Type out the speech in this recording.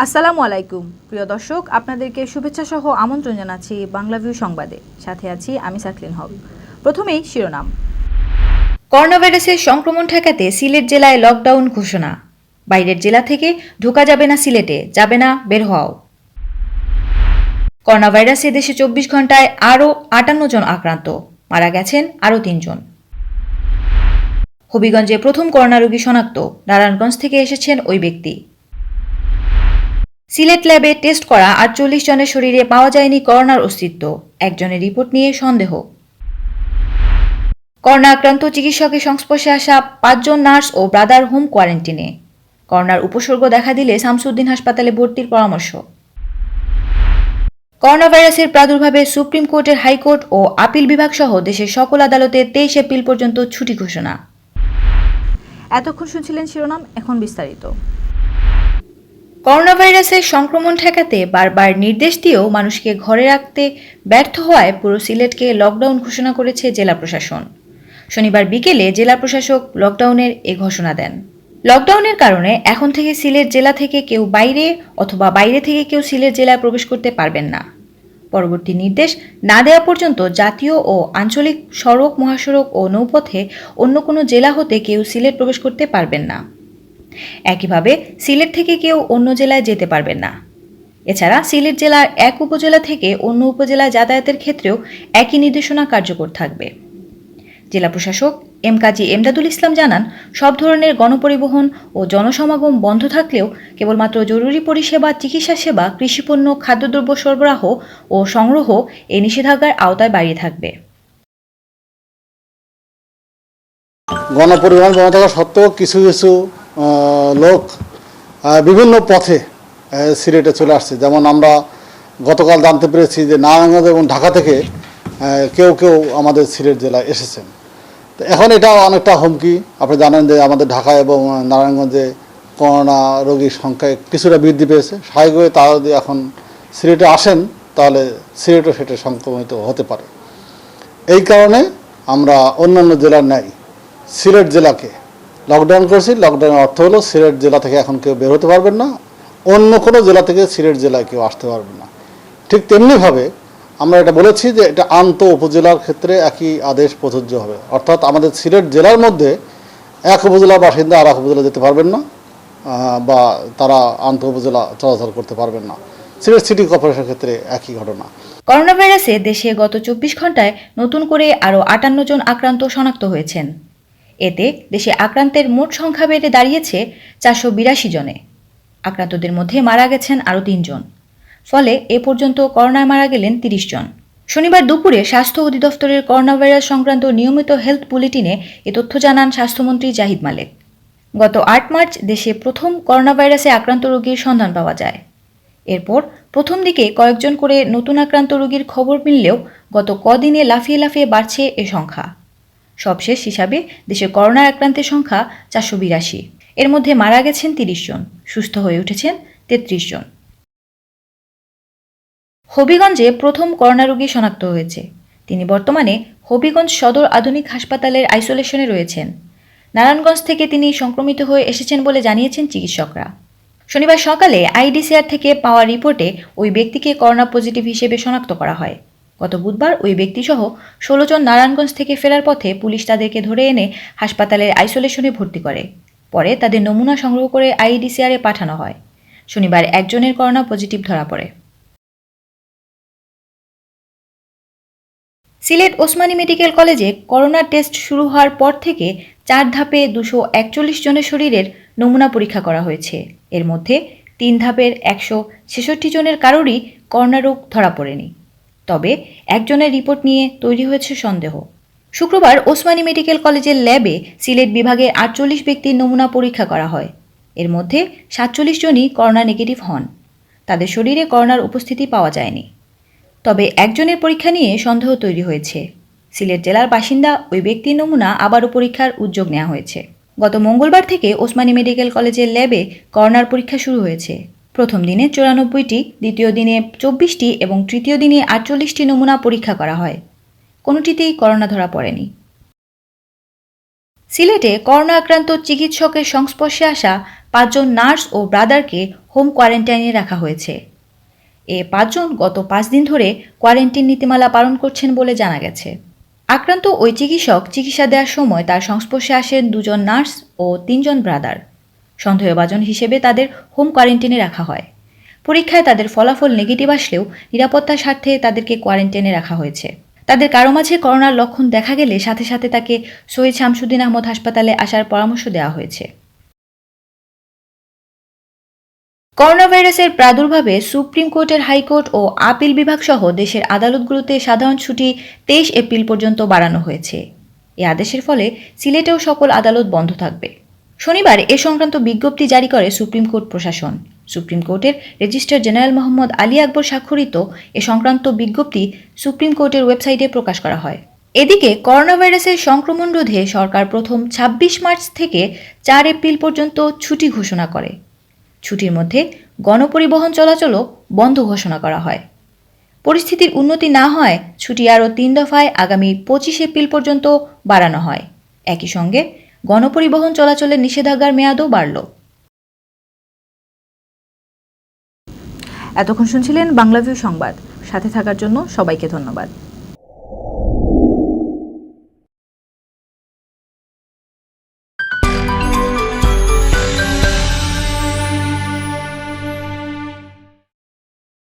আসসালামু আলাইকুম প্রিয় দর্শক, আপনাদেরকে শুভেচ্ছা সহ আমন্ত্রণ জানাচ্ছি বাংলা ভিউ সংবাদে। সাথে আছি আমি সাকলিন হক। প্রথমেই শিরোনাম। করোনা ভাইরাসের সংক্রমণ ঠেকাতে সিলেট জেলায় লকডাউন ঘোষণা। বাইরের জেলা থেকে ঢোকা যাবে না সিলেটে, যাবে না বের হওয়াও। করোনা ভাইরাসে দেশে 24 ঘন্টায় আরও 58 জন আক্রান্ত, মারা গেছেন আরও 3 জন। হবিগঞ্জে প্রথম করোনা রোগী শনাক্ত, নারায়ণগঞ্জ থেকে এসেছেন ওই ব্যক্তি। সিলেট ল্যাবে টেস্ট করা 48 জনের শরীরে পাওয়া যায়নি করোনার অস্তিত্ব, একজনের রিপোর্ট নিয়ে সন্দেহ। করোনা আক্রান্ত চিকিৎসকের সংস্পর্শে আসা 5 জন নার্স ও ব্রাদার হোম কোয়ারেন্টিনে। করোনার উপসর্গ দেখা দিলে শামসুদ্দিন হাসপাতালে ভর্তির পরামর্শ। করোনা ভাইরাসের প্রাদুর্ভাবে সুপ্রিম কোর্টের হাইকোর্ট ও আপিল বিভাগ সহ দেশের সকল আদালতে 23 এপ্রিল পর্যন্ত ছুটি ঘোষণা। এতক্ষণ শুনছিলেন শিরোনাম, এখন বিস্তারিত। করোনা ভাইরাসের সংক্রমণ ঠেকাতে বারবার নির্দেশ দিয়েও মানুষকে ঘরে রাখতে ব্যর্থ হওয়ায় পুরো সিলেটকে লকডাউন ঘোষণা করেছে জেলা প্রশাসন। শনিবার বিকেলে জেলা প্রশাসক লকডাউনের এ ঘোষণা দেন। লকডাউনের কারণে এখন থেকে সিলেট জেলা থেকে কেউ বাইরে অথবা বাইরে থেকে কেউ সিলেট জেলায় প্রবেশ করতে পারবেন না। পরবর্তী নির্দেশ না দেওয়া পর্যন্ত জাতীয় ও আঞ্চলিক সড়ক, মহাসড়ক ও নৌপথে অন্য কোনো জেলা হতে কেউ সিলেট প্রবেশ করতে পারবেন না। একইভাবে সিলেট থেকে কেউ অন্য জেলায় যেতে পারবেন না। এছাড়া সিলেট জেলার এক উপজেলা থেকে অন্য উপজেলায় যাতায়াতের ক্ষেত্রেও একই নির্দেশনা কার্যকর থাকবে। জেলা প্রশাসক কাজী এমদাদুল ইসলাম জানান, সব ধরনের গণপরিবহন ও জনসমাগম বন্ধ থাকলেও কেবলমাত্র জরুরি পরিষেবা, চিকিৎসা সেবা, কৃষিপণ্য, খাদ্যদ্রব্য সরবরাহ ও সংগ্রহ এই নিষেধাজ্ঞার আওতায় বাইরে থাকবে। গণপরিবহন বন্ধ থাকা সত্ত্বেও কিছু কিছু লোক বিভিন্ন পথে সিলেটে চলে আসছে। যেমন আমরা গতকাল জানতে পেরেছি যে নারায়ণগঞ্জ এবং ঢাকা থেকে কেউ কেউ আমাদের সিলেট জেলায় এসেছেন। তো এখন এটা অনেকটা হুমকি। আপনি জানেন যে আমাদের ঢাকা এবং নারায়ণগঞ্জে করোনা রোগীর সংখ্যা কিছুটা বৃদ্ধি পেয়েছে। স্বাভাবিকভাবে তারা যদি এখন সিলেটে আসেন তাহলে সিলেটও সেটা সংক্রমিত হতে পারে। এই কারণে আমরা অন্যান্য জেলার ন্যায় সিলেট জেলাকে লকডাউন করেছি। লকডাউনের অর্থ হলো সিলেট জেলা থেকে এখন কেউ বের হতে পারবেন না, অন্য কোনো জেলা থেকে সিলেট জেলায় কেউ আসতে পারবেন না। ঠিক তেমনিভাবে আমরা এটা বলেছি যে এটা আন্ত উপজেলার ক্ষেত্রে একই আদেশ প্রযোজ্য হবে। অর্থাৎ আমাদের সিলেট জেলার মধ্যে এক উপজেলার বাসিন্দা আর এক উপজেলা যেতে পারবেন না, বা তারা আন্ত উপজেলা চলাচল করতে পারবেন না। সিলেট সিটি কর্পোরেশনের ক্ষেত্রে একই ঘটনা। করোনা ভাইরাসে দেশে গত 24 ঘন্টায় নতুন করে আরও 58 জন আক্রান্ত শনাক্ত হয়েছেন। এতে দেশে আক্রান্তের মোট সংখ্যা বেড়ে দাঁড়িয়েছে 482 জনে। আক্রান্তদের মধ্যে মারা গেছেন আরও 3 জন। ফলে এ পর্যন্ত করোনায় মারা গেলেন 30 জন। শনিবার দুপুরে স্বাস্থ্য অধিদপ্তরের করোনা ভাইরাস সংক্রান্ত নিয়মিত হেলথ বুলেটিনে এ তথ্য জানান স্বাস্থ্যমন্ত্রী জাহিদ মালেক। গত 8 মার্চ দেশে প্রথম করোনা ভাইরাসে আক্রান্ত রোগীর সন্ধান পাওয়া যায়। এরপর প্রথম দিকে কয়েকজন করে নতুন আক্রান্ত রোগীর খবর মিললেও গত কদিনে লাফিয়ে লাফিয়ে বাড়ছে এ সংখ্যা। সবশেষ হিসাবে দেশে করোনা আক্রান্তের সংখ্যা 482। এর মধ্যে মারা গেছেন 30 জন, সুস্থ হয়ে উঠেছেন 33 জন। হবিগঞ্জে প্রথম করোনা রোগী শনাক্ত হয়েছে। তিনি বর্তমানে হবিগঞ্জ সদর আধুনিক হাসপাতালের আইসোলেশনে রয়েছেন। নারায়ণগঞ্জ থেকে তিনি সংক্রমিত হয়ে এসেছেন বলে জানিয়েছেন চিকিৎসকরা। শনিবার সকালে আইডিসিআর থেকে পাওয়া রিপোর্টে ওই ব্যক্তিকে করোনা পজিটিভ হিসেবে শনাক্ত করা হয়। গত বুধবার ওই ব্যক্তিসহ 16 জন নারায়ণগঞ্জ থেকে ফেরার পথে পুলিশ তাদেরকে ধরে এনে হাসপাতালের আইসোলেশনে ভর্তি করে। পরে তাদের নমুনা সংগ্রহ করে আইডিসিআরে পাঠানো হয়। শনিবার একজনের করোনা পজিটিভ ধরা পড়ে। সিলেট ওসমানী মেডিকেল কলেজে করোনা টেস্ট শুরু হওয়ার পর থেকে 4 ধাপে 241 জনের শরীরের নমুনা পরীক্ষা করা হয়েছে। এর মধ্যে 3 ধাপের 166 জনের কারোরই করোনা রোগ ধরা পড়েনি। তবে একজনের রিপোর্ট নিয়ে তৈরি হয়েছে সন্দেহ। শুক্রবার ওসমানী মেডিকেল কলেজের ল্যাবে সিলেট বিভাগের 48 ব্যক্তির নমুনা পরীক্ষা করা হয়। এর মধ্যে 47 জনই করোনা নেগেটিভ হন। তাদের শরীরে করোনার উপস্থিতি পাওয়া যায়নি। তবে একজনের পরীক্ষা নিয়ে সন্দেহ তৈরি হয়েছে। সিলেট জেলার বাসিন্দা ওই ব্যক্তির নমুনা আবারও পরীক্ষার উদ্যোগ নেওয়া হয়েছে। গত মঙ্গলবার থেকে ওসমানী মেডিকেল কলেজের ল্যাবে করোনার পরীক্ষা শুরু হয়েছে। প্রথম দিনে 94টি, দ্বিতীয় দিনে 24টি এবং তৃতীয় দিনে 48টি নমুনা পরীক্ষা করা হয়। কোনোটিতেই করোনা ধরা পড়েনি। সিলেটে করোনা আক্রান্ত চিকিৎসকের সংস্পর্শে আসা 5 জন নার্স ও ব্রাদারকে হোম কোয়ারেন্টাইনে রাখা হয়েছে। এ 5 জন গত 5 দিন ধরে কোয়ারেন্টাইন নীতিমালা পালন করছেন বলে জানা গেছে। আক্রান্ত ওই চিকিৎসক চিকিৎসা দেওয়ার সময় তার সংস্পর্শে আসেন 2 জন নার্স ও 3 জন ব্রাদার। সন্দেহভাজন হিসেবে তাদের হোম কোয়ারেন্টাইনে রাখা হয়। পরীক্ষায় তাদের ফলাফল নেগেটিভ আসলেও নিরাপত্তার স্বার্থে তাদেরকে কোয়ারেন্টাইনে রাখা হয়েছে। তাদের কারো মাঝে করোনার লক্ষণ দেখা গেলে সাথে সাথে তাকে শহীদ শামসুদ্দিন আহমদ হাসপাতালে আসার পরামর্শ দেওয়া হয়েছে। করোনা ভাইরাসের প্রাদুর্ভাবে সুপ্রিম কোর্টের হাইকোর্ট ও আপিল বিভাগ সহ দেশের আদালতগুলোতে সাধারণ ছুটি 23 এপ্রিল পর্যন্ত বাড়ানো হয়েছে। এই আদেশের ফলে সিলেটেও সকল আদালত বন্ধ থাকবে। শনিবার এ সংক্রান্ত বিজ্ঞপ্তি জারি করে সুপ্রিম কোর্ট প্রশাসন। সুপ্রিম কোর্টের রেজিস্ট্রার জেনারেল মোহাম্মদ আলী আকবর স্বাক্ষরিত এ সংক্রান্ত বিজ্ঞপ্তি সুপ্রিম কোর্টের ওয়েবসাইটে প্রকাশ করা হয়। এদিকে করোনা ভাইরাসের সংক্রমণ রোধে সরকার প্রথম 26 মার্চ থেকে 4 এপ্রিল পর্যন্ত ছুটি ঘোষণা করে। ছুটির মধ্যে গণপরিবহন চলাচলও বন্ধ ঘোষণা করা হয়। পরিস্থিতির উন্নতি না হয় ছুটি আরও 3 দফায় আগামী 25 এপ্রিল পর্যন্ত বাড়ানো হয়। একই সঙ্গে গণপরিবহন চলাচলের নিষেধাজ্ঞার মেয়াদও বাড়ল। এতক্ষণ শুনছিলেন বাংলাভিউ সংবাদ। সাথে থাকার জন্য সবাইকে ধন্যবাদ।